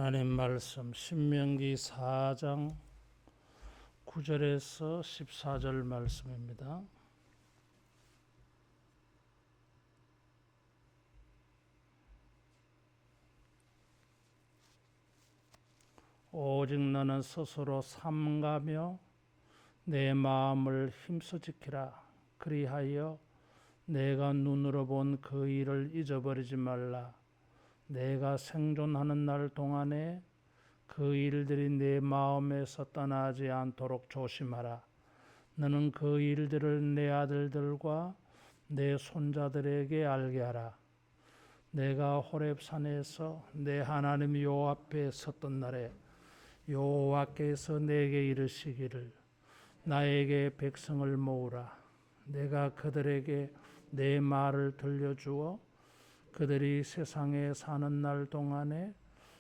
하나님 말씀 신명기 4장 9절에서 14절 말씀입니다. 오직 너는 스스로 삼가며 내 마음을 힘써 지키라. 그리하여 내가 눈으로 본 그 일을 잊어버리지 말라. 내가 생존하는 날 동안에 그 일들이 내 마음에서 떠나지 않도록 조심하라. 너는 그 일들을 내 아들들과 내 손자들에게 알게 하라. 내가 호렙산에서 내 하나님 여호와 앞에 섰던 날에 여호와께서 내게 이르시기를 나에게 백성을 모으라. 내가 그들에게 내 말을 들려주어 그들이 세상에 사는 날 동안에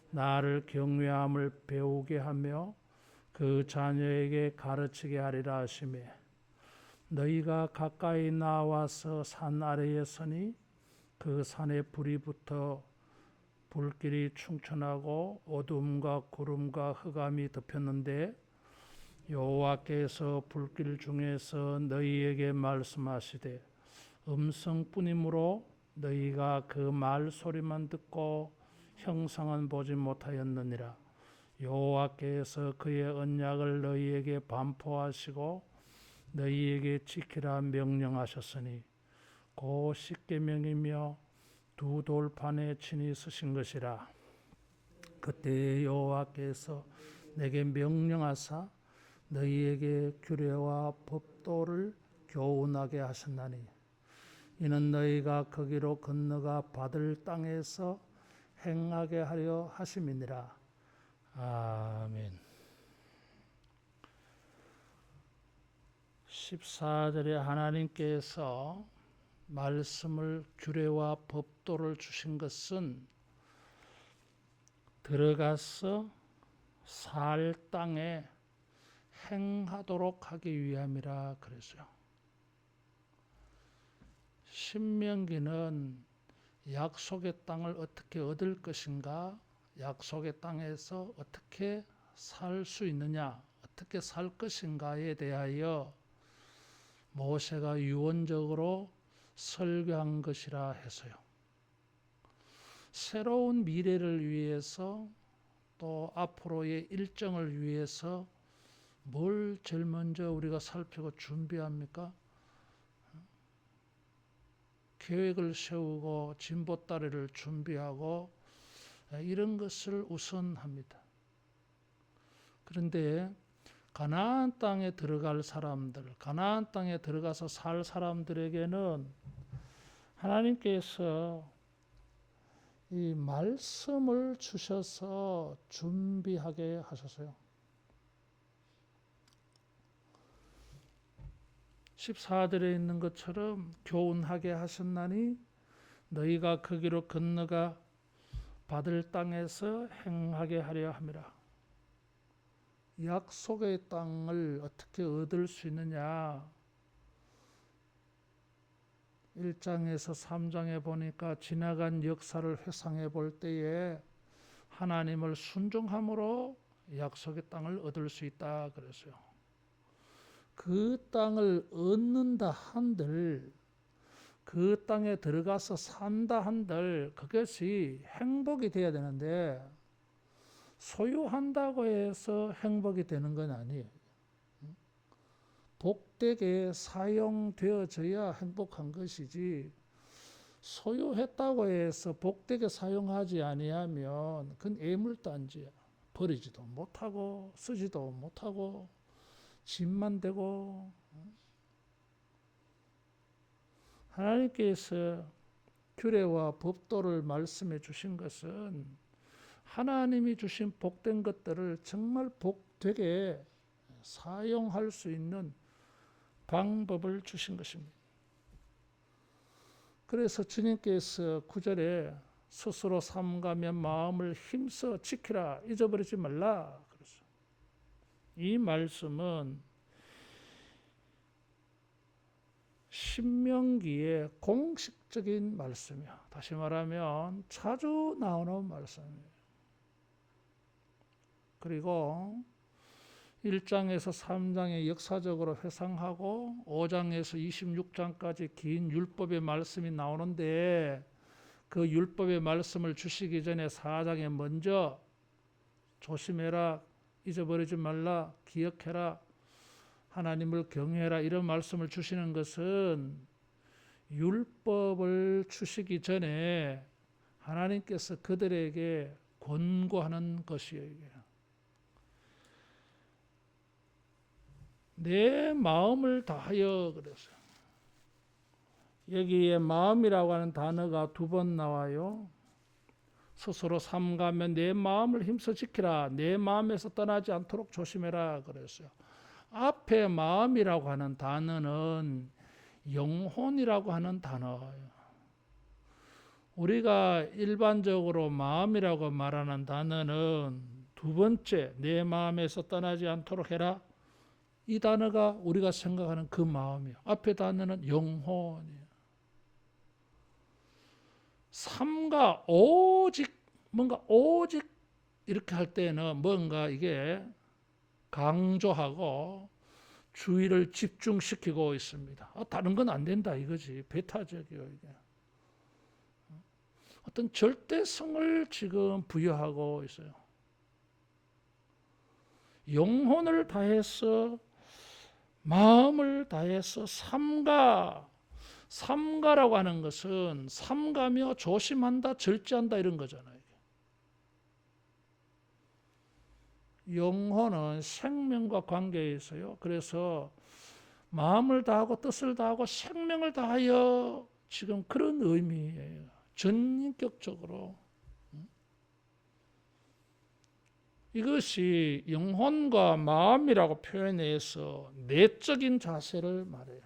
나를 경외함을 배우게 하며 그 자녀에게 가르치게 하리라 하시매, 너희가 가까이 나와서 산 아래에 서니 그 산에 불이 붙어 불길이 충천하고 어둠과 구름과 흑암이 덮였는데 여호와께서 불길 중에서 너희에게 말씀하시되 음성뿐이므로 너희가 그 말 소리만 듣고 형상은 보지 못하였느니라. 여호와께서 그의 언약을 너희에게 반포하시고 너희에게 지키라 명령하셨으니 곧 십계명이며 두 돌판에 친히 쓰신 것이라. 그때 여호와께서 내게 명령하사 너희에게 규례와 법도를 교훈하게 하셨나니 이는 너희가 거기로 건너가 받을 땅에서 행하게 하려 하심이니라. 아멘. 14절에 하나님께서 말씀을 규례와 법도를 주신 것은 들어가서 살 땅에 행하도록 하기 위함이라 그랬어요. 신명기는 약속의 땅을 어떻게 얻을 것인가, 약속의 땅에서 어떻게 살 수 있느냐, 어떻게 살 것인가에 대하여 모세가 유언적으로 설교한 것이라 해서요. 새로운 미래를 위해서 또 앞으로의 일정을 위해서 뭘 제일 먼저 우리가 살피고 준비합니까? 계획을 세우고 진보다리를 준비하고 이런 것을 우선합니다. 그런데 가나안 땅에 들어갈 사람들, 가나안 땅에 들어가서 살 사람들에게는 하나님께서 이 말씀을 주셔서 준비하게 하셨어요. 14절에 있는 것처럼 교훈하게 하셨나니 너희가 거기로 건너가 받을 땅에서 행하게 하려 함이라. 약속의 땅을 어떻게 얻을 수 있느냐, 1장에서 3장에 보니까 지나간 역사를 회상해 볼 때에 하나님을 순종함으로 약속의 땅을 얻을 수 있다 그랬어요. 그 땅을 얻는다 한들, 그 땅에 들어가서 산다 한들 그것이 행복이 되어야 되는데 소유한다고 해서 행복이 되는 건 아니에요. 복되게 사용되어져야 행복한 것이지, 소유했다고 해서 복되게 사용하지 아니하면 그건 애물단지야. 버리지도 못하고 쓰지도 못하고 짐만 되고. 하나님께서 규례와 법도를 말씀해 주신 것은 하나님이 주신 복된 것들을 정말 복되게 사용할 수 있는 방법을 주신 것입니다. 그래서 주님께서 9절에 스스로 삼가며 마음을 힘써 지키라, 잊어버리지 말라 그랬어요. 이 말씀은 신명기의 공식적인 말씀이야. 다시 말하면 자주 나오는 말씀이에요. 그리고 1장에서 3장에 역사적으로 회상하고 5장에서 26장까지 긴 율법의 말씀이 나오는데 그 율법의 말씀을 주시기 전에 4장에 먼저 조심해라, 잊어버리지 말라, 기억해라, 하나님을 경외해라 이런 말씀을 주시는 것은 율법을 주시기 전에 하나님께서 그들에게 권고하는 것이에요. 이게. 내 마음을 다하여 그랬어요. 여기에 마음이라고 하는 단어가 2번 나와요. 스스로 삼가며 내 마음을 힘써 지키라. 내 마음에서 떠나지 않도록 조심해라 그랬어요. 앞에 마음이라고 하는 단어는 영혼이라고 하는 단어예요. 우리가 일반적으로 마음이라고 말하는 단어는 2번째 내 마음에서 떠나지 않도록 해라. 이 단어가 우리가 생각하는 그 마음이에요. 앞에 단어는 영혼이에요. 삼가 오직 뭔가 오직 이렇게 할 때는 뭔가 이게 강조하고 주의를 집중시키고 있습니다. 다른 건 안 된다 이거지. 배타적이요 이게. 어떤 절대성을 지금 부여하고 있어요. 영혼을 다해서 마음을 다해서 삼가라고 하는 것은 삼가며 조심한다, 절제한다 이런 거잖아요. 영혼은 생명과 관계에 있어요. 그래서 마음을 다하고 뜻을 다하고 생명을 다하여 지금 그런 의미예요. 전인격적으로. 이것이 영혼과 마음이라고 표현해서 내적인 자세를 말해요.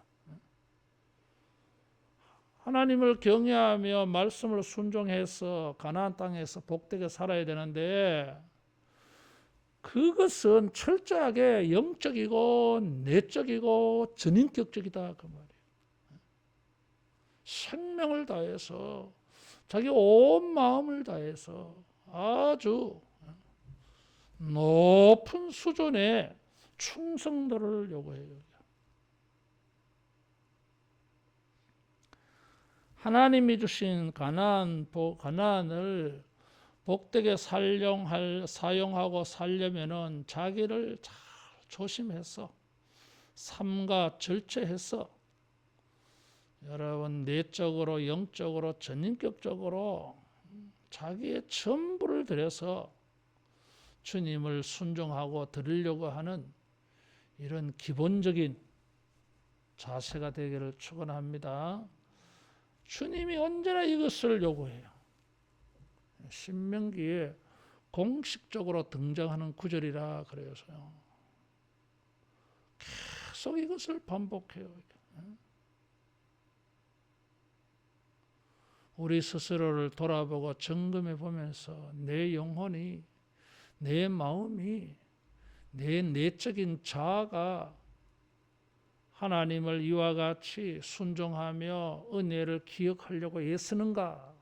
하나님을 경외하며 말씀을 순종해서 가나안 땅에서 복되게 살아야 되는데 그것은 철저하게 영적이고 내적이고 전인격적이다 그 말이에요. 생명을 다해서 자기 온 마음을 다해서 아주 높은 수준의 충성도를 요구해요. 하나님이 주신 가나안을 복되게 사용하고 살려면은 자기를 잘 조심해서 삼가 절제해서 여러분 내적으로 영적으로 전인격적으로 자기의 전부를 들여서 주님을 순종하고 드리려고 하는 이런 기본적인 자세가 되기를 축원합니다. 주님이 언제나 이것을 요구해요. 신명기에 공식적으로 등장하는 구절이라 그래서요. 계속 이것을 반복해요. 우리 스스로를 돌아보고 점검해 보면서 내 영혼이, 내 마음이, 내 내적인 자아가 하나님을 이와 같이 순종하며 은혜를 기억하려고 애쓰는가?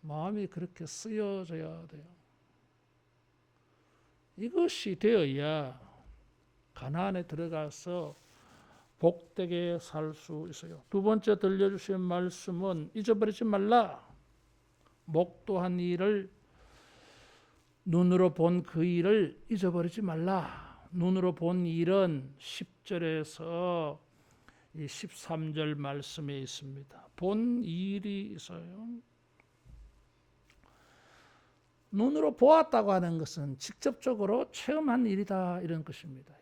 마음이 그렇게 쓰여져야 돼요. 이것이 되어야 가나안에 들어가서 복되게 살 수 있어요. 2번째 들려주신 말씀은 잊어버리지 말라. 목도한 일을 눈으로 본 그 일을 잊어버리지 말라. 눈으로 본 일은 10절에서 13절 말씀에 있습니다. 본 일이 있어요. 눈으로 보았다고 하는 것은 직접적으로 체험한 일이다 이런 것입니다.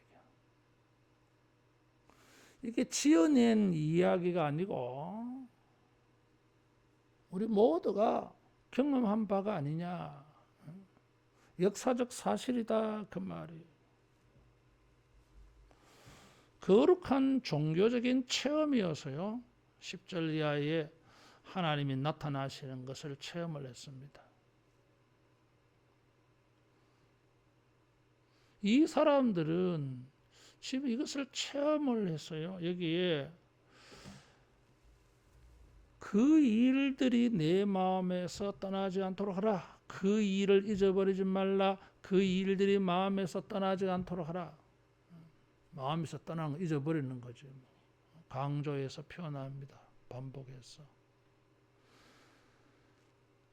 이게 지어낸 이야기가 아니고 우리 모두가 경험한 바가 아니냐. 역사적 사실이다 그 말이에요. 거룩한 종교적인 체험이어서요. 10절 이하에 하나님이 나타나시는 것을 체험을 했습니다. 이 사람들은 지금 이것을 체험을 했어요. 여기에 그 일들이 내 마음에서 떠나지 않도록 하라. 그 일을 잊어버리지 말라. 그 일들이 마음에서 떠나지 않도록 하라. 마음에서 떠나는 거 잊어버리는 거지. 강조해서 표현합니다. 반복해서.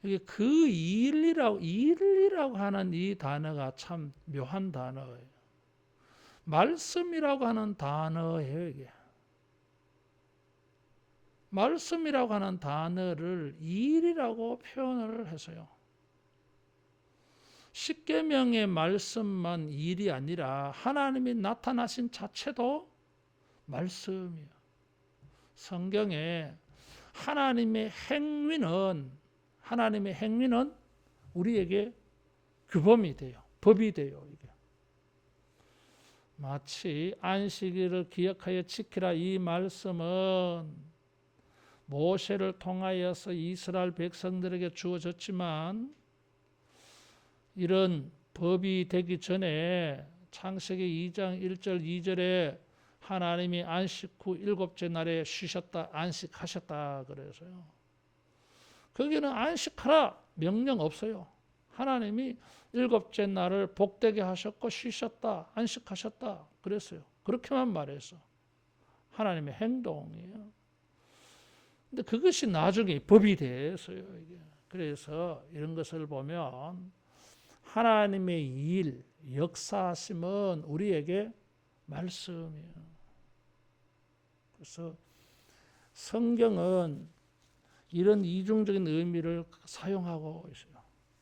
이게 그 일이라고 하는 이 단어가 참 묘한 단어예요. 말씀이라고 하는 단어예요, 이게. 말씀이라고 하는 단어를 일이라고 표현을 해서요. 십계명의 말씀만 일이 아니라 하나님이 나타나신 자체도 말씀이에요. 성경에 하나님의 행위는 우리에게 규범이 돼요. 법이 돼요. 이게. 마치 안식일을 기억하여 지키라 이 말씀은 모세를 통하여서 이스라엘 백성들에게 주어졌지만 이런 법이 되기 전에 창세기 2장 1절 2절에 하나님이 안식 후 일곱째 날에 쉬셨다, 안식하셨다 그래서요. 거기는 안식하라 명령 없어요. 하나님이 일곱째 날을 복되게 하셨고 쉬셨다, 안식하셨다 그랬어요. 그렇게만 말해서 하나님의 행동이에요. 근데 그것이 나중에 법이 됐어요. 이게. 그래서 이런 것을 보면 하나님의 일, 역사하심은 우리에게 말씀이에요. 그래서 성경은 이런 이중적인 의미를 사용하고 있어요.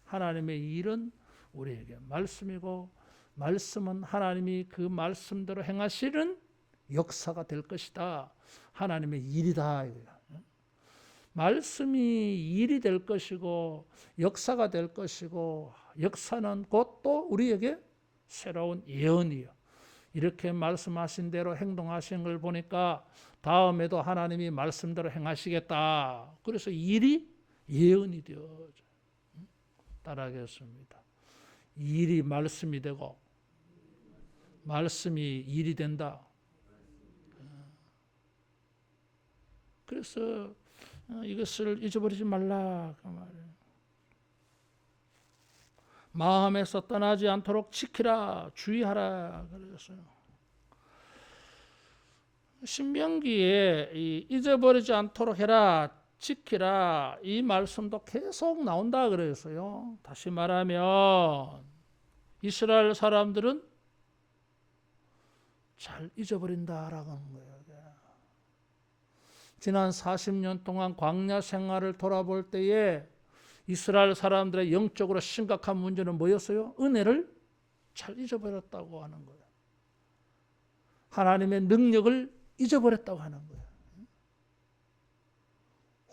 하나님의 일은 우리에게 말씀이고 말씀은 하나님이 그 말씀대로 행하시는 역사가 될 것이다. 하나님의 일이다. 말씀이 일이 될 것이고 역사가 될 것이고 역사는 곧 또 우리에게 새로운 예언이요. 이렇게 말씀하신 대로 행동하신 걸 보니까 다음에도 하나님이 말씀대로 행하시겠다. 그래서 일이 예언이 되어져. 따라하겠습니다. 일이 말씀이 되고 말씀이 일이 된다. 그래서 이것을 잊어버리지 말라 그 말이에요. 마음에서 떠나지 않도록 지키라, 주의하라 그랬어요. 신명기에 잊어버리지 않도록 해라, 지키라 이 말씀도 계속 나온다 그랬어요. 다시 말하면 이스라엘 사람들은 잘 잊어버린다라고 하는 거예요. 지난 40년 동안 광야 생활을 돌아볼 때에 이스라엘 사람들의 영적으로 심각한 문제는 뭐였어요? 은혜를 잘 잊어버렸다고 하는 거예요. 하나님의 능력을 잊어버렸다고 하는 거예요.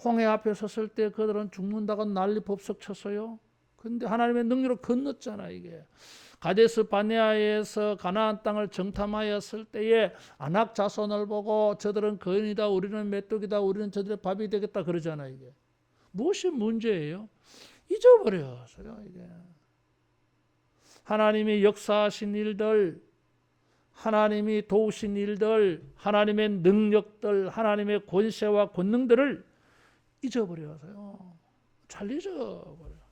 홍해 앞에 섰을 때 그들은 죽는다고 난리 법석 쳤어요. 그런데 하나님의 능력으로 건넜잖아 이게. 가데스 바네아에서 가나안 땅을 정탐하였을 때에 아낙 자손을 보고 저들은 거인이다, 우리는 메뚜기다, 우리는 저들의 밥이 되겠다 그러잖아 이게. 무엇이 문제예요? 잊어버렸어요 이게. 하나님이 역사하신 일들, 하나님이 도우신 일들, 하나님의 능력들, 하나님의 권세와 권능들을 잊어버려서요. 잘 잊어버려요.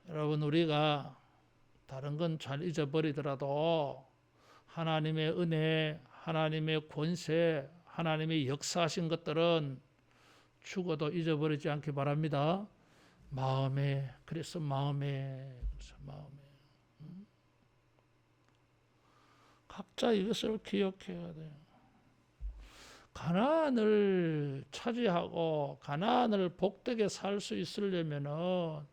여러분 우리가 다른 건 잘 잊어버리더라도 하나님의 은혜, 하나님의 권세, 하나님의 역사하신 것들은 죽어도 잊어버리지 않기 바랍니다. 그래서 마음에 각자 이것을 기억해야 돼요. 가나안을 차지하고 가나안을 복되게 살 수 있으려면은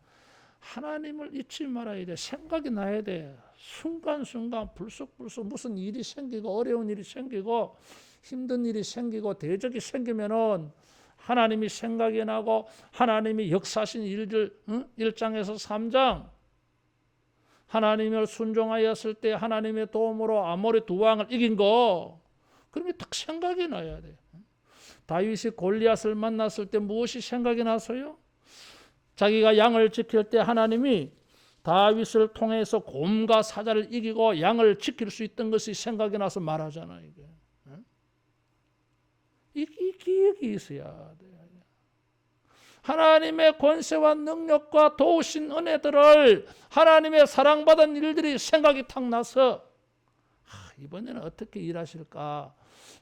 하나님을 잊지 말아야 돼. 생각이 나야 돼. 순간순간 불쑥불쑥 무슨 일이 생기고 어려운 일이 생기고 힘든 일이 생기고 대적이 생기면은 하나님이 생각이 나고 하나님이 역사하신 일들 1장에서 3장 하나님을 순종하였을 때 하나님의 도움으로 아모리 두 왕을 이긴 거 그런 게 딱 생각이 나야 돼. 다윗이 골리앗을 만났을 때 무엇이 생각이 나서요? 자기가 양을 지킬 때 하나님이 다윗을 통해서 곰과 사자를 이기고 양을 지킬 수 있던 것이 생각이 나서 말하잖아 이게. 이 기억이 있어야 돼. 하나님의 권세와 능력과 도우신 은혜들을 하나님의 사랑받은 일들이 생각이 탁 나서 이번에는 어떻게 일하실까?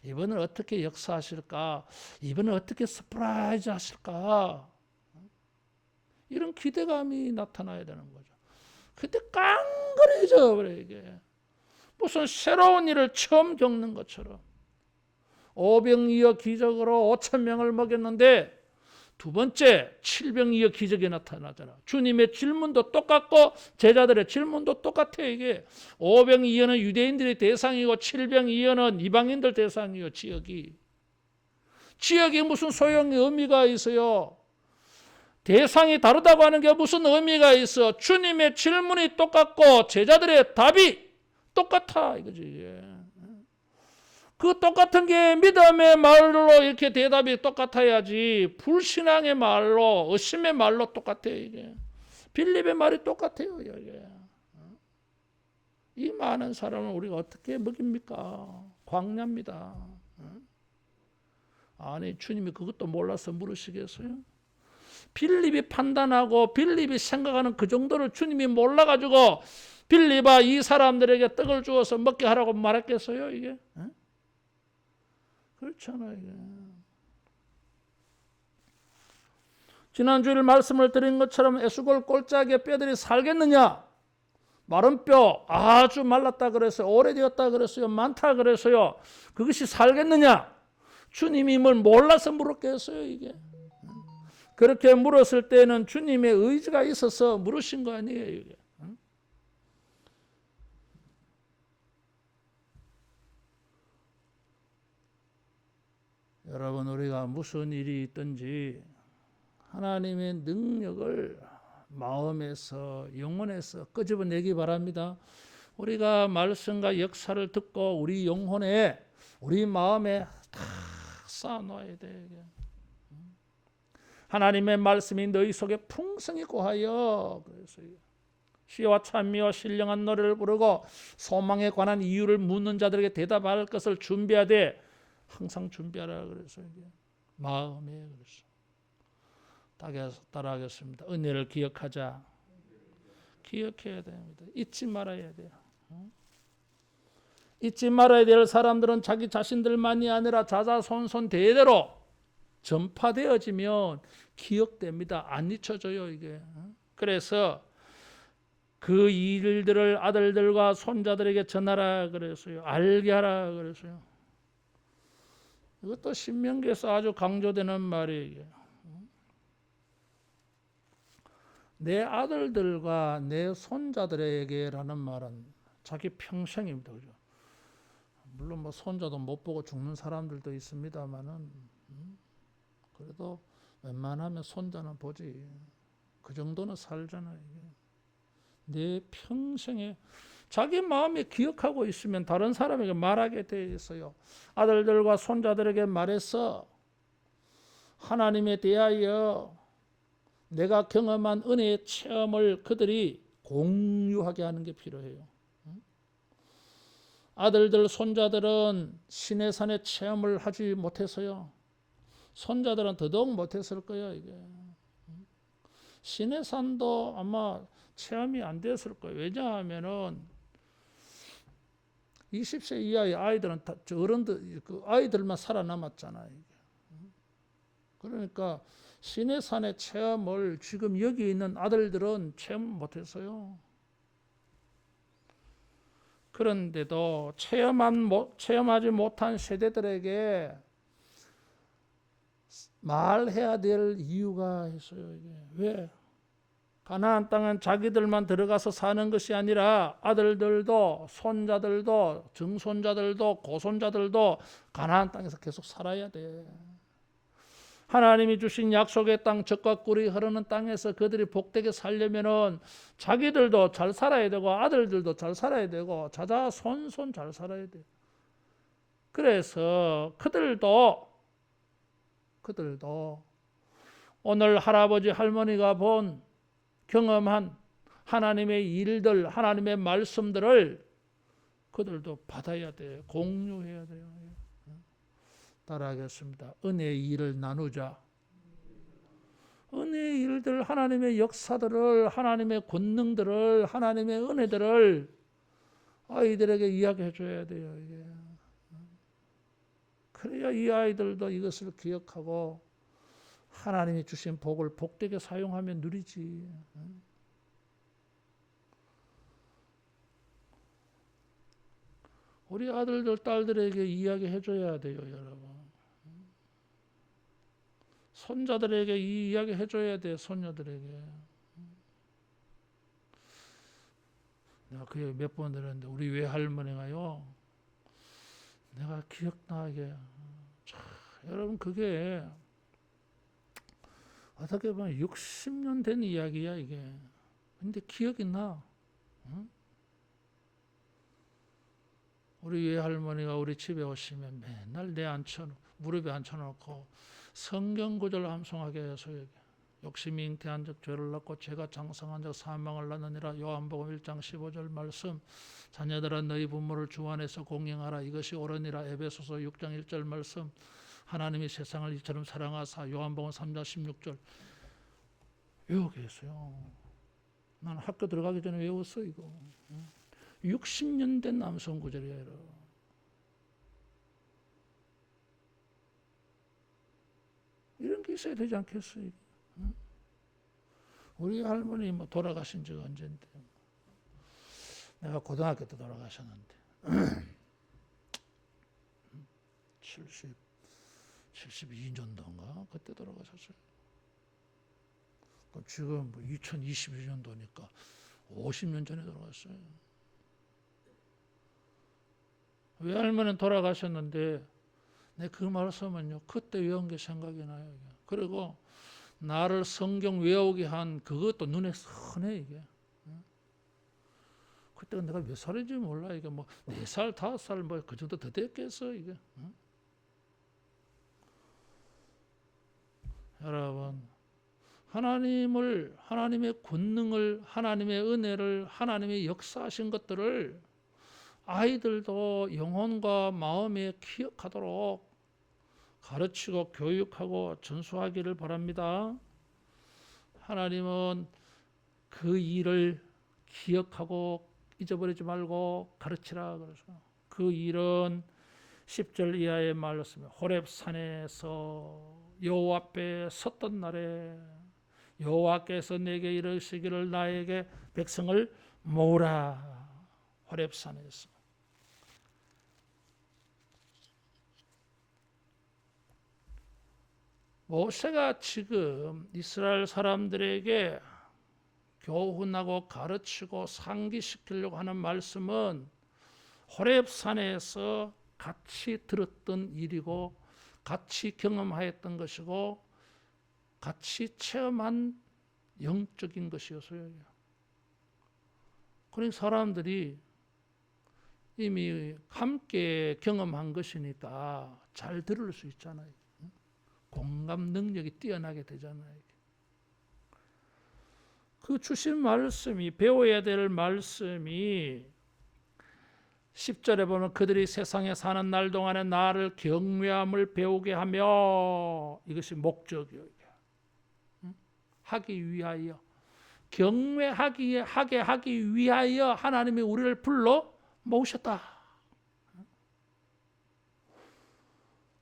이번에는 어떻게 역사하실까? 이번에는 어떻게 서프라이즈 하실까? 이런 기대감이 나타나야 되는 거죠. 근데 깡그러져 버려 이게. 무슨 새로운 일을 처음 겪는 것처럼. 오병이어 기적으로 5,000명을 먹였는데 두 번째 7병이어 기적이 나타나잖아. 주님의 질문도 똑같고 제자들의 질문도 똑같아. 이게 오병이어는 유대인들의 대상이고 7병이어는 이방인들 대상이요. 지역이 무슨 소용이 의미가 있어요. 대상이 다르다고 하는 게 무슨 의미가 있어. 주님의 질문이 똑같고 제자들의 답이 똑같아 이거지. 이게. 그 똑같은 게 믿음의 말로 이렇게 대답이 똑같아야지 불신앙의 말로 의심의 말로 똑같아요. 이게 빌립의 말이 똑같아요. 이게. 이 많은 사람을 우리가 어떻게 먹입니까? 광야입니다. 아니 주님이 그것도 몰라서 물으시겠어요? 빌립이 판단하고 빌립이 생각하는 그 정도를 주님이 몰라가지고 빌립아 이 사람들에게 떡을 주어서 먹게 하라고 말했겠어요? 이게? 그렇잖아요. 이게. 지난주일 말씀을 드린 것처럼 에스골 골짜기에 뼈들이 살겠느냐? 마른 뼈 아주 말랐다 그랬어요. 오래되었다 그랬어요. 많다 그랬어요. 그것이 살겠느냐? 주님이 뭘 몰라서 물었겠어요. 이게. 그렇게 물었을 때는 주님의 의지가 있어서 물으신 거 아니에요. 이게. 여러분 우리가 무슨 일이 있든지 하나님의 능력을 마음에서 영혼에서 끄집어내기 바랍니다. 우리가 말씀과 역사를 듣고 우리 영혼에 우리 마음에 다 쌓아놔야 돼. 하나님의 말씀이 너희 속에 풍성히 고하여 그래서 시와 찬미와 신령한 노래를 부르고 소망에 관한 이유를 묻는 자들에게 대답할 것을 준비하되 항상 준비하라 그래서 이게 마음에 그래서 따라하겠습니다. 은혜를 기억하자. 기억해야 됩니다. 잊지 말아야 돼요. 잊지 말아야 될 사람들은 자기 자신들만이 아니라 자자손손 대대로 전파되어지면 기억됩니다. 안 잊혀져요 이게. 그래서 그 일들을 아들들과 손자들에게 전하라 그랬어요. 알게 하라 그랬어요. 이것도 신명기에서 아주 강조되는 말이에요. 내 아들들과 내 손자들에게라는 말은 자기 평생입니다. 그죠? 물론 뭐 손자도 못 보고 죽는 사람들도 있습니다만은 그래도 웬만하면 손자는 보지. 그 정도는 살잖아요. 내 평생에 자기 마음에 기억하고 있으면 다른 사람에게 말하게 돼 있어요. 아들들과 손자들에게 말해서 하나님에 대하여 내가 경험한 은혜의 체험을 그들이 공유하게 하는 게 필요해요. 아들들, 손자들은 신의 산의 체험을 하지 못해서요. 손자들은 더더욱 못했을 거예요. 이게 신의 산도 아마 체험이 안 됐을 거예요. 왜냐하면은 20세 이하의 아이들은 다 어른들, 그 아이들만 살아남았잖아요. 그러니까 신의 산의 체험을 지금 여기 있는 아들들은 체험 못했어요. 그런데도 체험하지 못한 세대들에게 말해야 될 이유가 있어요. 이게. 왜? 가나안 땅은 자기들만 들어가서 사는 것이 아니라 아들들도 손자들도 증손자들도 고손자들도 가나안 땅에서 계속 살아야 돼. 하나님이 주신 약속의 땅 젖과 꿀이 흐르는 땅에서 그들이 복되게 살려면은 자기들도 잘 살아야 되고 아들들도 잘 살아야 되고 자자손손 잘 살아야 돼. 그래서 그들도 오늘 할아버지 할머니가 본 경험한 하나님의 일들, 하나님의 말씀들을 그들도 받아야 돼요. 공유해야 돼요. 따라하겠습니다. 은혜의 일을 나누자. 은혜의 일들, 하나님의 역사들을, 하나님의 권능들을, 하나님의 은혜들을 아이들에게 이야기해 줘야 돼요. 이게. 그래야 이 아이들도 이것을 기억하고 하나님이 주신 복을 복되게 사용하면 누리지. 우리 아들들, 딸들에게 이야기해 줘야 돼요, 여러분. 손자들에게 이 이야기 해줘야 돼, 손녀들에게. 내가 그게 몇 번 들었는데, 우리 외할머니가요, 내가 기억나게. 여러분, 그게 어떻게 보면 60년 된 이야기야, 이게. 근데 기억이 나. 응? 우리 외할머니가 우리 집에 오시면 맨날 무릎에 앉혀놓고 성경 구절 암송하게 해서 욕심이 잉태한 적 죄를 낳고 죄가 장성한 적 사망을 낳느니라. 요한복음 1장 15절 말씀. 자녀들아 너희 부모를 주 안에서 공경하라. 이것이 옳으니라. 에베소서 6장 1절 말씀. 하나님이 세상을 이처럼 사랑하사. 요한복음 3장 16절. 외우게 했어요. 난 학교 들어가기 전에 외웠어 이거. 60년 된 암송 구절이에요. 이런 게 있어야 되지 않겠어요? 우리 할머니 뭐 돌아가신 지가 언젠데. 내가 고등학교 때 돌아가셨는데. 72년도인가? 그때 돌아가셨어요. 지금 뭐 2021년도니까 50년 전에 돌아갔어요. 외할머니는 돌아가셨는데 내 그 말씀은요, 그때 외운 게 생각이 나요. 그리고 나를 성경 외우게 한 그것도 눈에 선해, 이게. 그때가 내가 몇 살인지 몰라. 이게 뭐 4살, 5살 뭐 그 정도 더 됐겠어, 이게. 여러분, 하나님의 권능을, 하나님의 은혜를, 하나님의 역사하신 것들을 아이들도 영혼과 마음에 기억하도록 가르치고 교육하고 전수하기를 바랍니다. 하나님은 그 일을 기억하고 잊어버리지 말고 가르치라. 그래서 그 일은 10절 이하의 말씀에 호렙산에서 여호와 앞에 섰던 날에 여호와께서 내게 이르시기를 나에게 백성을 모으라. 호렙산에서. 모세가 지금 이스라엘 사람들에게 교훈하고 가르치고 상기시키려고 하는 말씀은 호렙산에서 같이 들었던 일이고 같이 경험하였던 것이고 같이 체험한 영적인 것이었어요. 그러니까 사람들이 이미 함께 경험한 것이니까 잘 들을 수 있잖아요. 공감 능력이 뛰어나게 되잖아요. 그 주신 말씀이, 배워야 될 말씀이 10절에 보면 그들이 세상에 사는 날 동안에 나를 경외함을 배우게 하며, 이것이 목적이에요. 하기 위하여, 경외하게 하기 위하여 하나님이 우리를 불러 모으셨다.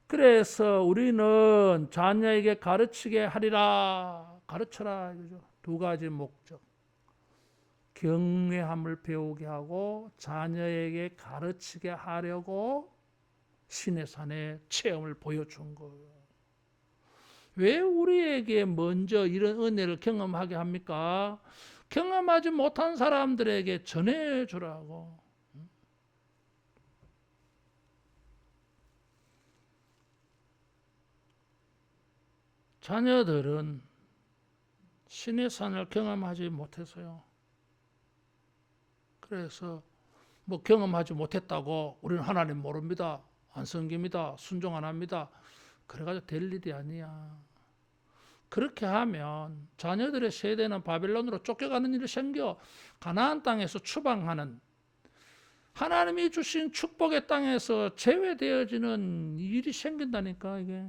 그래서 우리는 자녀에게 가르치게 하리라. 가르쳐라. 이거죠. 두 가지 목적. 경외함을 배우게 하고 자녀에게 가르치게 하려고 시내산의 체험을 보여준 거예요. 왜 우리에게 먼저 이런 은혜를 경험하게 합니까? 경험하지 못한 사람들에게 전해주라고. 자녀들은 신의 산을 경험하지 못해서요. 그래서 뭐 경험하지 못했다고 우리는 하나님 모릅니다. 안 섬깁니다. 순종 안 합니다. 그래가지고 될 일이 아니야. 그렇게 하면 자녀들의 세대는 바벨론으로 쫓겨가는 일이 생겨 가나안 땅에서 추방하는, 하나님이 주신 축복의 땅에서 제외되어지는 일이 생긴다니까, 이게.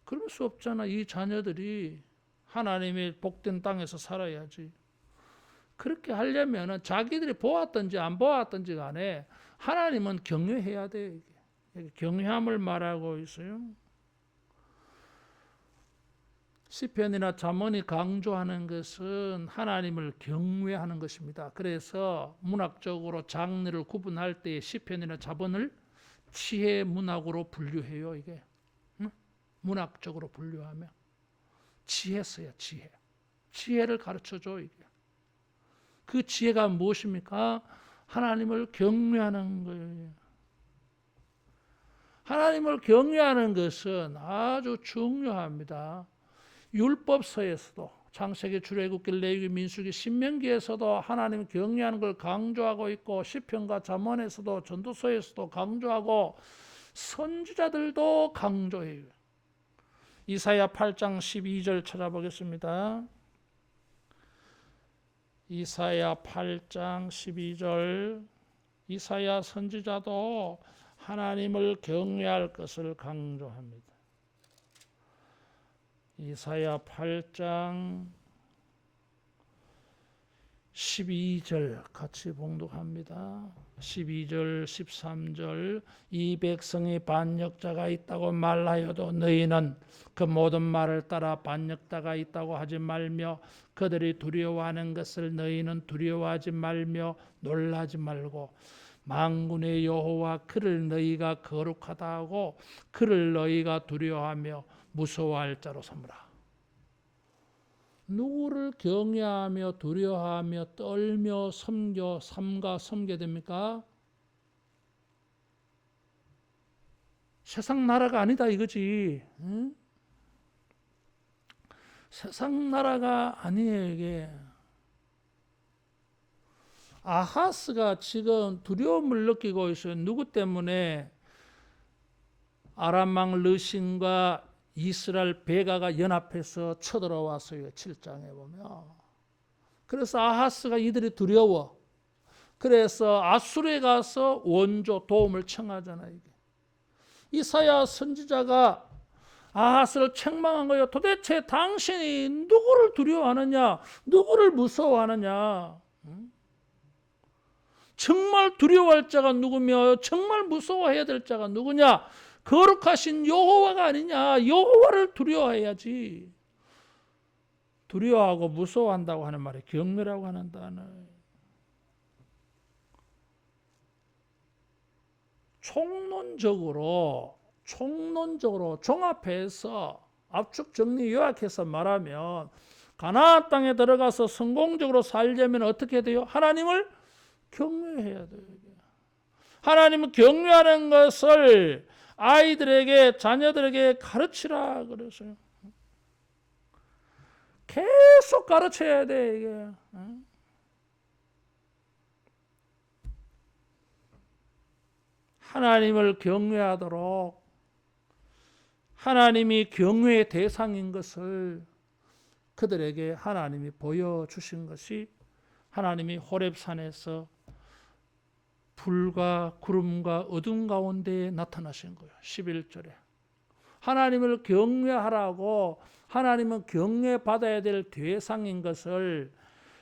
그럴 수 없잖아. 이 자녀들이 하나님의 복된 땅에서 살아야지. 그렇게 하려면 자기들이 보았든지 안 보았든지 간에 하나님은 경외해야 돼. 이게 경외함을 말하고 있어요. 시편이나 잠언이 강조하는 것은 하나님을 경외하는 것입니다. 그래서 문학적으로 장르를 구분할 때 시편이나 잠언을 지혜 문학으로 분류해요. 이게 문학적으로 분류하면 지혜서야 지혜. 지혜를 가르쳐줘. 이게 그 지혜가 무엇입니까? 하나님을 경외하는 거예요. 하나님을 경외하는 것은 아주 중요합니다. 율법서에서도 창세기, 출애굽기, 레위기, 민수기, 신명기에서도 하나님 경외하는 걸 강조하고 있고 시편과 잠언에서도 전도서에서도 강조하고 선지자들도 강조해요. 이사야 8장 12절 찾아보겠습니다. 이사야 8장 12절 이사야 선지자도 하나님을 경외할 것을 강조합니다. 이사야 8장 12절 같이 봉독합니다. 12절 13절 이 백성이 반역자가 있다고 말하여도 너희는 그 모든 말을 따라 반역자가 있다고 하지 말며 그들이 두려워하는 것을 너희는 두려워하지 말며 놀라지 말고 만군의 여호와 그를 너희가 거룩하다 하고 그를 너희가 두려워하며 무서워할 자로 삼으라. 누구를 경외하며 두려워하며 떨며 삼가 섬게 됩니까? 세상 나라가 아니다 이거지. 응? 세상 나라가 아니에요 이게. 아하스가 지금 두려움을 느끼고 있어요. 누구 때문에? 아람 왕 르신과 이스라엘 베가가 연합해서 쳐들어왔어요. 7장에 보면. 그래서 아하스가 이들이 두려워. 그래서 아수르에 가서 원조 도움을 청하잖아요. 이게. 이사야 선지자가 아하스를 책망한 거예요. 도대체 당신이 누구를 두려워하느냐? 누구를 무서워하느냐? 정말 두려워할 자가 누구며 정말 무서워해야 될 자가 누구냐? 거룩하신 여호와가 아니냐? 여호와를 두려워해야지. 두려워하고 무서워한다고 하는 말이 경외라고 하는 단어. 총론적으로 종합해서 압축 정리 요약해서 말하면 가나안 땅에 들어가서 성공적으로 살려면 어떻게 돼요? 하나님을 경외해야 돼요. 하나님을 경외하는 것을 아이들에게 자녀들에게 가르치라 그랬어요. 계속 가르쳐야 돼 이게. 하나님을 경외하도록 하나님이 경외의 대상인 것을 그들에게 하나님이 보여주신 것이 하나님이 호렙산에서 불과 구름과 어둠 가운데 나타나신 거예요. 11절에. 하나님을 경외하라고 하나님은 경외받아야 될 대상인 것을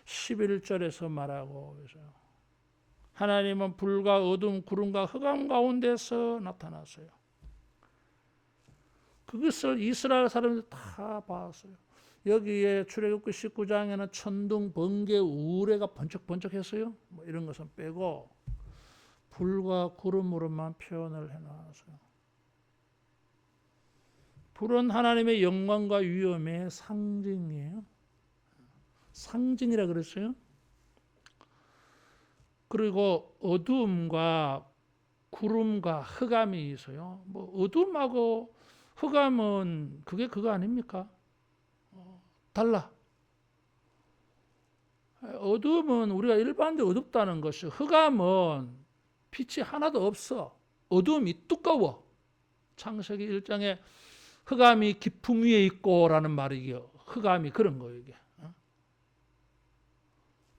11절에서 말하고 있어요. 하나님은 불과 어둠, 구름과 흑암 가운데서 나타났어요. 그것을 이스라엘 사람들이 다 봤어요. 여기에 출애굽기 19장에는 천둥, 번개, 우레가 번쩍번쩍했어요. 뭐 이런 것은 빼고 불과 구름으로만 표현을 해놨어요. 불은 하나님의 영광과 위엄의 상징이에요. 상징이라 그랬어요. 그리고 어둠과 구름과 흑암이 있어요. 뭐 어둠하고 흑암은 그게 그거 아닙니까? 달라. 어둠은 우리가 일반적으로 어둡다는 것이, 흑암은 빛이 하나도 없어. 어둠이 두꺼워. 창세기 1장에 흑암이 깊음 위에 있고 라는 말이 흑암이 그런 거예요. 이게.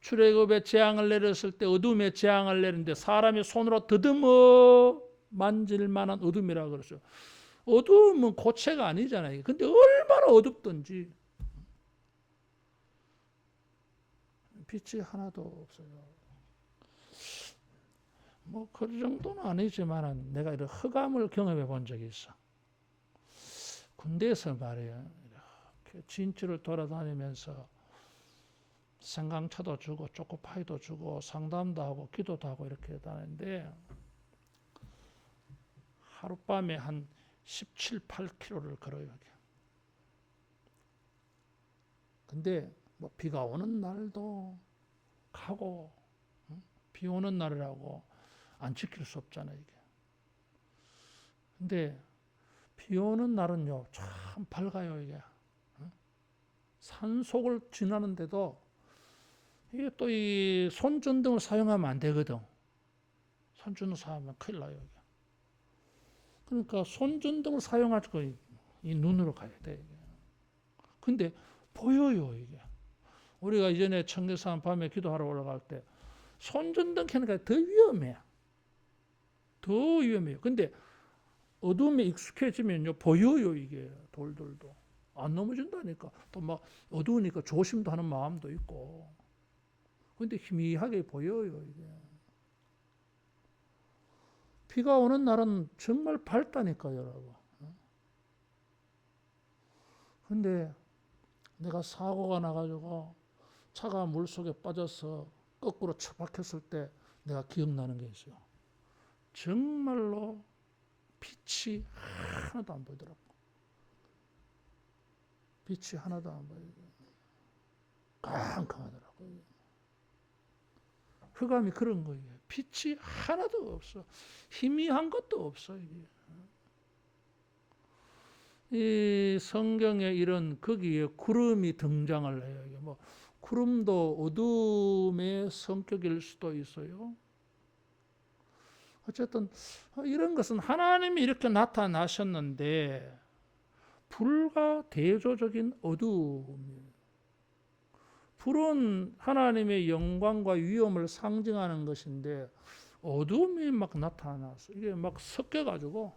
출애굽에 재앙을 내렸을 때 어둠에 재앙을 내렸는데 사람이 손으로 더듬어 만질 만한 어둠이라고 그랬어요. 어두우면 고체가 아니잖아요. 근데 얼마나 어둡든지 빛이 하나도 없어요. 뭐 그 정도는 아니지만 내가 이런 흑암을 경험해 본 적이 있어. 군대에서 말이에요. 이렇게 진지를 돌아다니면서 생강차도 주고 초코파이도 주고 상담도 하고 기도도 하고 이렇게 다니는데 하룻밤에 한 17, 8km를 걸어요. 근데 뭐 비가 오는 날도 가고 비 오는 날이라고 안 지킬 수 없잖아요. 이게. 근데 비 오는 날은요 참 밝아요. 이게 산속을 지나는데도 이게 또 이 손전등을 사용하면 안 되거든. 손전등 사용하면 큰일 나요. 이게. 그러니까 손전등을 사용하고 이 눈으로 가야 돼. 이게. 근데 보여요 이게. 우리가 이전에 청계산 밤에 기도하러 올라갈 때 손전등 켜니까 더 위험해. 더 위험해요. 근데 어둠에 익숙해지면요 보여요 이게 돌들도 안 넘어진다니까. 또 막 어두우니까 조심도 하는 마음도 있고. 근데 희미하게 보여요 이게. 비가 오는 날은 정말 밝다니까 여러분. 근데 내가 사고가 나가지고 차가 물속에 빠져서 거꾸로 처박혔을 때 내가 기억나는 게 있어요. 정말로 빛이 하나도 안 보이더라고. 빛이 하나도 안 보이고 깜깜하더라고요. 흑암이 그런 거예요. 빛이 하나도 없어. 희미한 것도 없어. 이게. 이 성경에 이런 거기에 구름이 등장을 해요. 이게 뭐 구름도 어둠의 성격일 수도 있어요. 어쨌든 이런 것은 하나님이 이렇게 나타나셨는데 불과 대조적인 어두움이에요. 불은 하나님의 영광과 위엄을 상징하는 것인데 어둠이 막 나타나서 이게 막 섞여가지고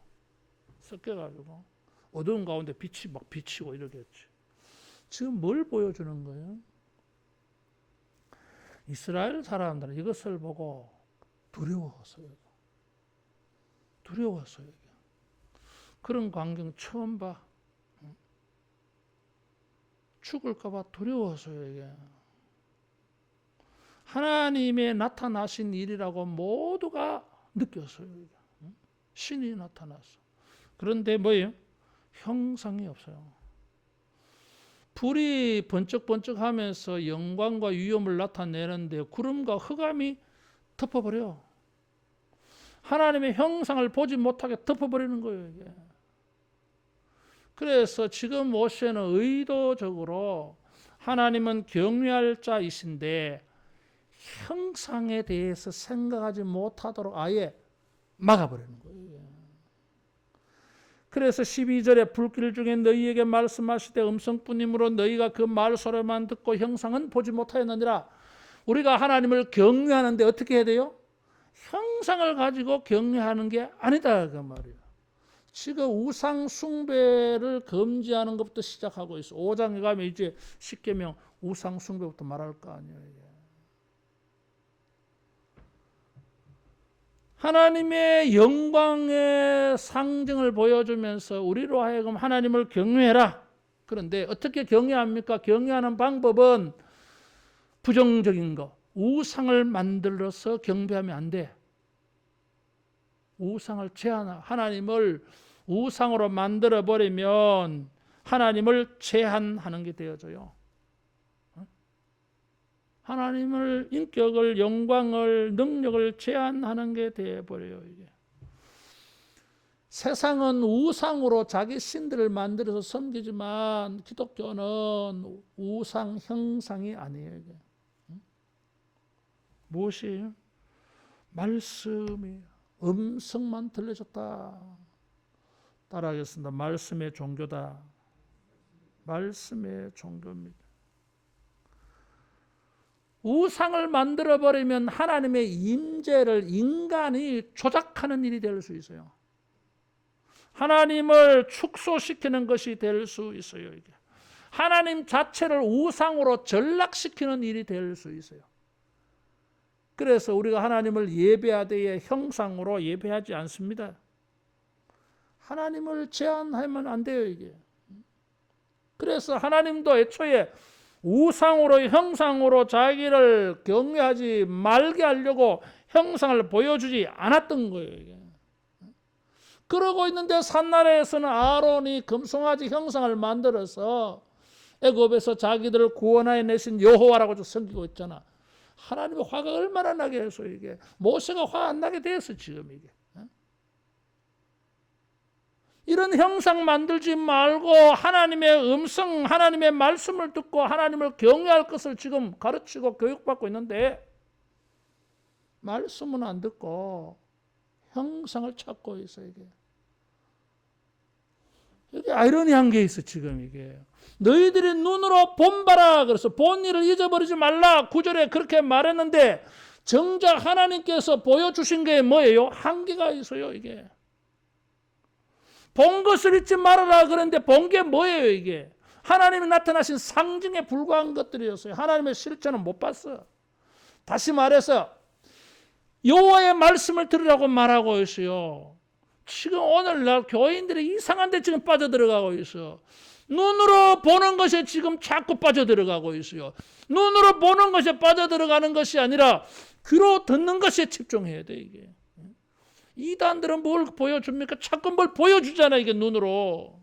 어두운 가운데 빛이 막 비치고 이러겠지. 지금 뭘 보여주는 거예요? 이스라엘 사람들은 이것을 보고 두려웠어요. 그런 광경 처음 봐. 죽을까봐 두려웠어요. 이게. 하나님의 나타나신 일이라고 모두가 느꼈어요. 이게. 신이 나타났어. 그런데 뭐예요? 형상이 없어요. 불이 번쩍번쩍하면서 영광과 위엄을 나타내는데 구름과 흑암이 덮어버려. 하나님의 형상을 보지 못하게 덮어버리는 거예요. 이게. 그래서 지금 모세는 의도적으로 하나님은 경외할 자이신데 형상에 대해서 생각하지 못하도록 아예 막아버리는 거예요. 그래서 12절에 불길 중에 너희에게 말씀하시되 음성뿐이므로 너희가 그 말 소리만 듣고 형상은 보지 못하였느니라. 우리가 하나님을 경외하는데 어떻게 해야 돼요? 형상을 가지고 경외하는 게 아니다 그 말이에요. 지금 우상 숭배를 금지하는 것부터 시작하고 있어. 5장에 가면 이제 10계명 우상 숭배부터 말할 거 아니에요. 하나님의 영광의 상징을 보여주면서 우리로 하여금 하나님을 경외해라. 그런데 어떻게 경외합니까? 경외하는 방법은 부정적인 거, 우상을 만들어서 경배하면 안 돼. 우상을 제한하, 하나님을 우상으로 만들어버리면 하나님을 제한하는 게 되어져요. 하나님을 인격을, 영광을, 능력을 제한하는 게 되어버려요. 이게. 세상은 우상으로 자기 신들을 만들어서 섬기지만 기독교는 우상 형상이 아니에요. 이게. 무엇이에요? 말씀이 음성만 들려졌다. 따라하겠습니다. 말씀의 종교다. 말씀의 종교입니다. 우상을 만들어버리면 하나님의 임재를 인간이 조작하는 일이 될 수 있어요. 하나님을 축소시키는 것이 될 수 있어요. 이게 하나님 자체를 우상으로 전락시키는 일이 될 수 있어요. 그래서 우리가 하나님을 예배하되 형상으로 예배하지 않습니다. 하나님을 제한하면 안 돼요, 이게. 그래서 하나님도 애초에 우상으로 형상으로 자기를 경외하지 말게 하려고 형상을 보여주지 않았던 거예요, 이게. 그러고 있는데 산나라에서는 아론이 금송아지 형상을 만들어서 애굽에서 자기들을 구원하여 내신 여호와라고 섬기고 있잖아. 하나님의 화가 얼마나 나게 해서 이게 모세가 화 안 나게 됐어 지금 이게. 이런 형상 만들지 말고 하나님의 음성, 하나님의 말씀을 듣고 하나님을 경외할 것을 지금 가르치고 교육받고 있는데 말씀은 안 듣고 형상을 찾고 있어 이게. 여기 아이러니한 게 있어 지금 이게. 너희들이 눈으로 본바라 그래서 본 일을 잊어버리지 말라 9절에 그렇게 말했는데 정작 하나님께서 보여주신 게 뭐예요? 한계가 있어요 이게. 본 것을 잊지 말아라 그런데 본 게 뭐예요 이게? 하나님이 나타나신 상징에 불과한 것들이었어요. 하나님의 실체는 못 봤어. 다시 말해서 여호와의 말씀을 들으라고 말하고 있어요. 지금 오늘날 교인들이 이상한 데 지금 빠져들어가고 있어. 눈으로 보는 것에 지금 자꾸 빠져들어가고 있어요. 눈으로 보는 것에 빠져들어가는 것이 아니라 귀로 듣는 것에 집중해야 돼 이게. 이단들은 뭘 보여줍니까? 자꾸 뭘 보여주잖아 이게 눈으로.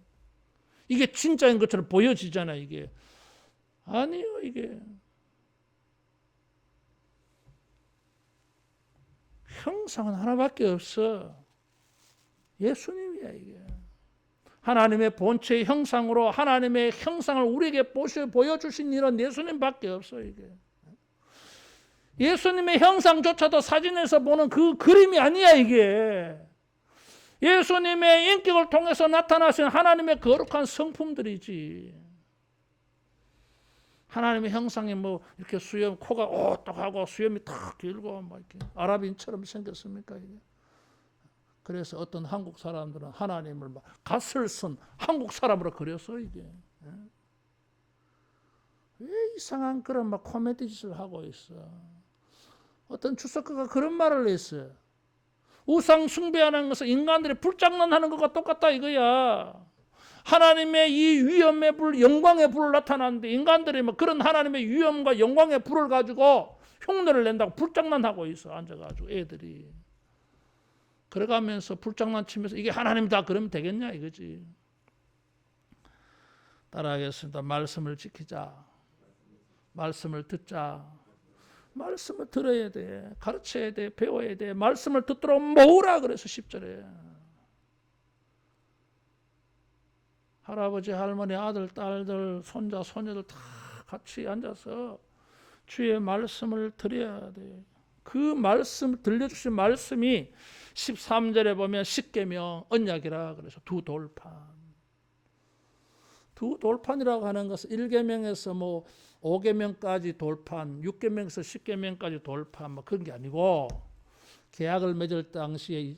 이게 진짜인 것처럼 보여지잖아 이게. 아니요 이게. 형상은 하나밖에 없어. 예수님이야 이게. 하나님의 본체의 형상으로 하나님의 형상을 우리에게 보여주신 일은 예수님밖에 없어 이게. 예수님의 형상조차도 사진에서 보는 그 그림이 아니야 이게. 예수님의 인격을 통해서 나타나신 하나님의 거룩한 성품들이지. 하나님의 형상이 뭐 이렇게 수염 코가 오똑하고 수염이 탁 길고 막 이렇게 아랍인처럼 생겼습니까 이게? 그래서 어떤 한국 사람들은 하나님을 막 갓을 쓴 한국 사람으로 그렸어 이게. 왜 이상한 그런 막 코미디 짓을 하고 있어? 어떤 주석가가 그런 말을 했어요. 우상 숭배하는 것은 인간들이 불장난하는 것과 똑같다 이거야. 하나님의 이 위엄의 불, 영광의 불을 나타나는데 인간들이 막 그런 하나님의 위엄과 영광의 불을 가지고 흉내를 낸다고 불장난하고 있어 앉아가지고 애들이. 그래가면서 불장난치면서 이게 하나님이다 그러면 되겠냐 이거지. 따라하겠습니다. 말씀을 지키자. 말씀을 듣자. 말씀을 들어야 돼. 가르쳐야 돼. 배워야 돼. 말씀을 듣도록 모으라 그래서 10절에. 할아버지, 할머니, 아들, 딸들, 손자, 손녀들 다 같이 앉아서 주의 말씀을 드려야 돼. 그 말씀, 들려주신 말씀이 13절에 보면 십계명, 언약이라 그래서 두 돌판. 두 돌판이라고 하는 것은 1계명에서 뭐 5계명까지 돌판, 6계명에서 10계명까지 돌판 뭐 그런 게 아니고 계약을 맺을 당시에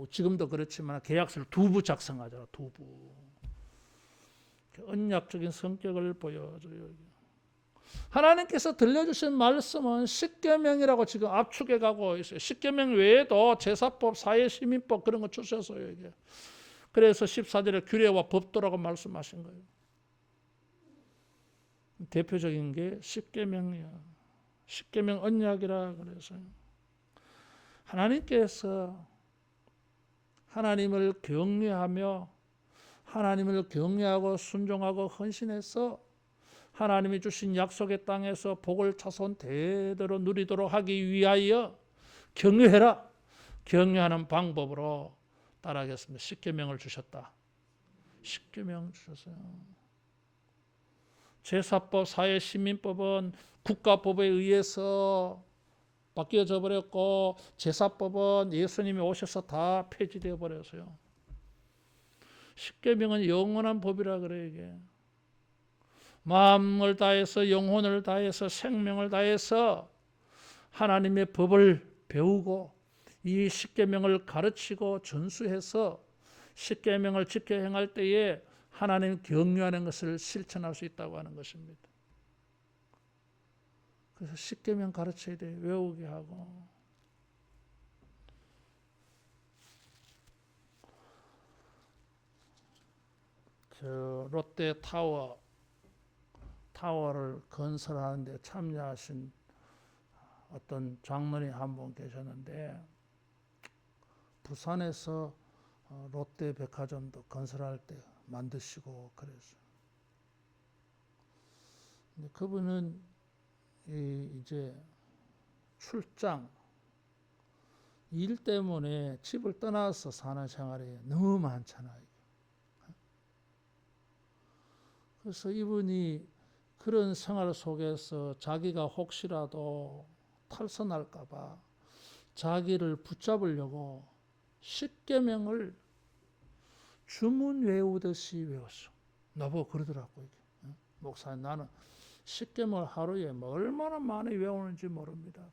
지금도 그렇지만 계약서를 두 부 작성하잖아. 두 부. 언약적인 성격을 보여줘요. 하나님께서 들려주신 말씀은 십계명이라고 지금 압축해 가고 있어요. 십계명 외에도 제사법, 사회시민법 그런 거 주셨어요. 이게. 그래서 14절에 규례와 법도라고 말씀하신 거예요. 대표적인 게 십계명이야. 십계명 언약이라 그래서 하나님께서 하나님을 경외하며 하나님을 경외하고 순종하고 헌신해서 하나님이 주신 약속의 땅에서 복을 차손 대대로 누리도록 하기 위하여 경외해라. 경외하는 방법으로 따라하겠습니다. 십계명을 주셨다. 십계명 주셨어요. 제사법, 사회시민법은 국가법에 의해서 바뀌어져 버렸고 제사법은 예수님이 오셔서 다 폐지되어 버렸어요. 십계명은 영원한 법이라 그래 이게. 마음을 다해서 영혼을 다해서 생명을 다해서 하나님의 법을 배우고 이 십계명을 가르치고 전수해서 십계명을 지켜 행할 때에 하나님 경유하는 것을 실천할 수 있다고 하는 것입니다. 그래서 십계명 가르쳐야 돼. 외우게 하고. 저 롯데 타워를 건설하는데 참여하신 어떤 장로님 한 분 계셨는데, 부산에서 롯데 백화점도 건설할 때 만드시고 그랬어요. 근데 그분은 이제 출장 일 때문에 집을 떠나서 사는 생활이 너무 많잖아요. 그래서 이분이 그런 생활 속에서 자기가 혹시라도 탈선할까 봐 자기를 붙잡으려고 십계명을 주문 외우듯이 외웠어. 나보고 그러더라고. 이게. 목사님, 나는 십계명을 하루에 뭐 얼마나 많이 외우는지 모릅니다.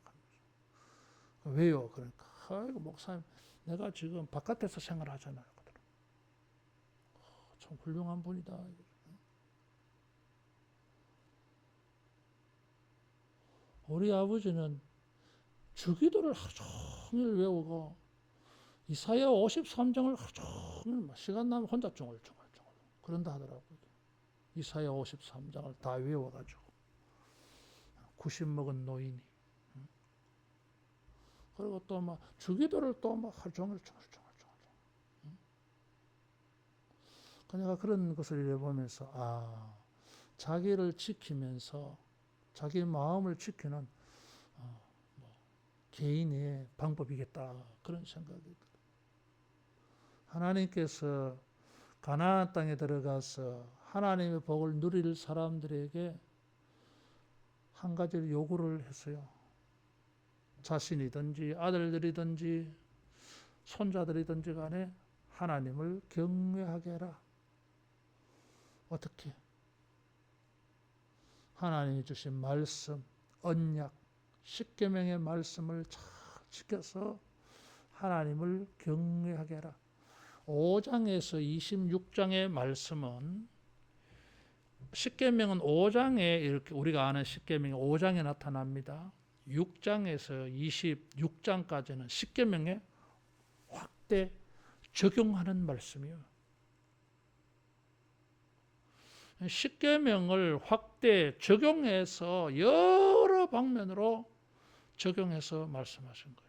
왜요? 그러니까 아이고 목사님, 내가 지금 바깥에서 생활하잖아요. 참 훌륭한 분이다. 우리 아버지는 주기도를 하루 종일 외우고 이사야 53장을 하루 종일 시간 나면 혼자 쫑글쫑글 그런다 하더라고요. 이사야 53장을 다 외워가지고 90 먹은 노인이. 그리고 또 막 주기도를 또 막 하루 종일 쫑글쫑글. 그러니까 그런 것을 보면서 자기를 지키면서 자기 마음을 지키는 개인의 방법이겠다, 그런 생각이 들어요. 하나님께서 가나안 땅에 들어가서 하나님의 복을 누릴 사람들에게 한 가지를 요구를 했어요. 자신이든지 아들들이든지 손자들이든지 간에 하나님을 경외하게 해라. 어떻게? 하나님이 주신 말씀, 언약, 십계명의 말씀을 잘 지켜서 하나님을 경외하게 하라. 5장에서 26장의 말씀은, 십계명은 5장에 이렇게 우리가 아는 십계명이 5장에 나타납니다. 6장에서 26장까지는 십계명에 확대 적용하는 말씀이에요. 십계명을 확대 적용해서 여러 방면으로 적용해서 말씀하신 거예요.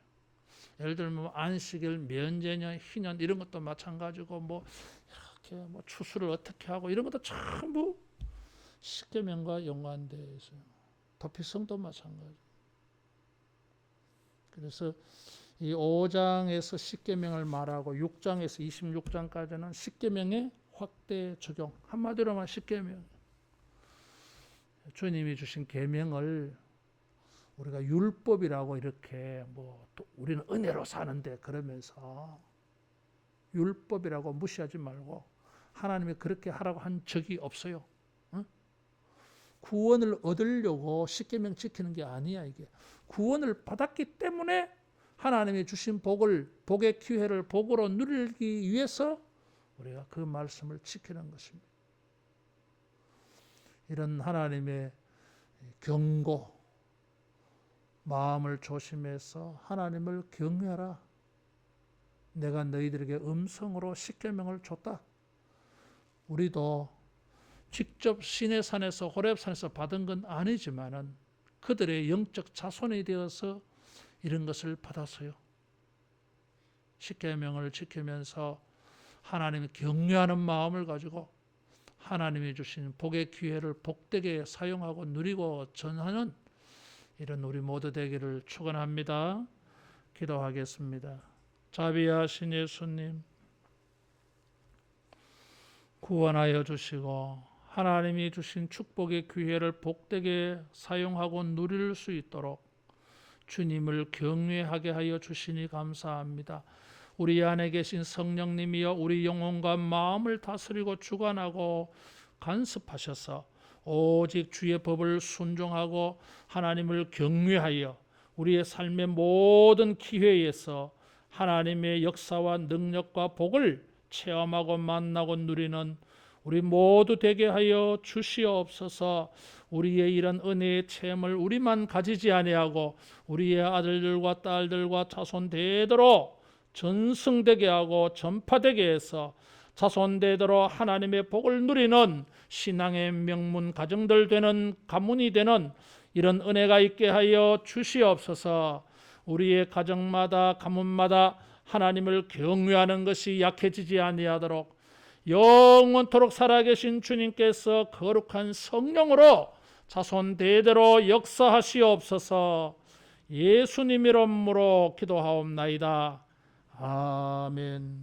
예를 들면 안식일, 면제년, 희년 이런 것도 마찬가지고 이렇게 추수를 어떻게 하고 이런 것도 전부 십계명과 연관되어 있어요. 도피성도 마찬가지. 그래서 이 5장에서 십계명을 말하고 6장에서 26장까지는 십계명의 확대 적용. 한마디로 말하면 십계명. 주님이 주신 계명을 우리가 율법이라고 이렇게 또 우리는 은혜로 사는데 그러면서 율법이라고 무시하지 말고 하나님이 그렇게 하라고 한 적이 없어요. 응? 구원을 얻으려고 십계명 지키는 게 아니야. 이게 구원을 받았기 때문에 하나님이 주신 복의 기회를 복으로 누리기 위해서 우리가 그 말씀을 지키는 것입니다. 이런 하나님의 경고, 마음을 조심해서 하나님을 경외하라. 내가 너희들에게 음성으로 십계명을 줬다. 우리도 직접 시내산에서 호렙산에서 받은 건 아니지만은 그들의 영적 자손이 되어서 이런 것을 받았어요. 십계명을 지키면서 하나님을 경외하는 마음을 가지고 하나님이 주신 복의 기회를 복되게 사용하고 누리고 전하는 이런 우리 모두 되기를 축원합니다. 기도하겠습니다. 자비하신 예수님, 구원하여 주시고 하나님이 주신 축복의 기회를 복되게 사용하고 누릴 수 있도록 주님을 경외하게 하여 주시니 감사합니다. 우리 안에 계신 성령님이여 우리 영혼과 마음을 다스리고 주관하고 간섭하셔서 오직 주의 법을 순종하고 하나님을 경외하여 우리의 삶의 모든 기회에서 하나님의 역사와 능력과 복을 체험하고 만나고 누리는 우리 모두 되게 하여 주시옵소서. 우리의 이런 은혜의 체험을 우리만 가지지 아니하고 우리의 아들들과 딸들과 자손 대대로 전승되게 하고 전파되게 해서 자손 대대로 하나님의 복을 누리는 신앙의 명문 가정들 되는 가문이 되는 이런 은혜가 있게 하여 주시옵소서. 우리의 가정마다 가문마다 하나님을 경외하는 것이 약해지지 아니하도록 영원토록 살아계신 주님께서 거룩한 성령으로 자손 대대로 역사하시옵소서. 예수님 이름으로 기도하옵나이다. 아멘.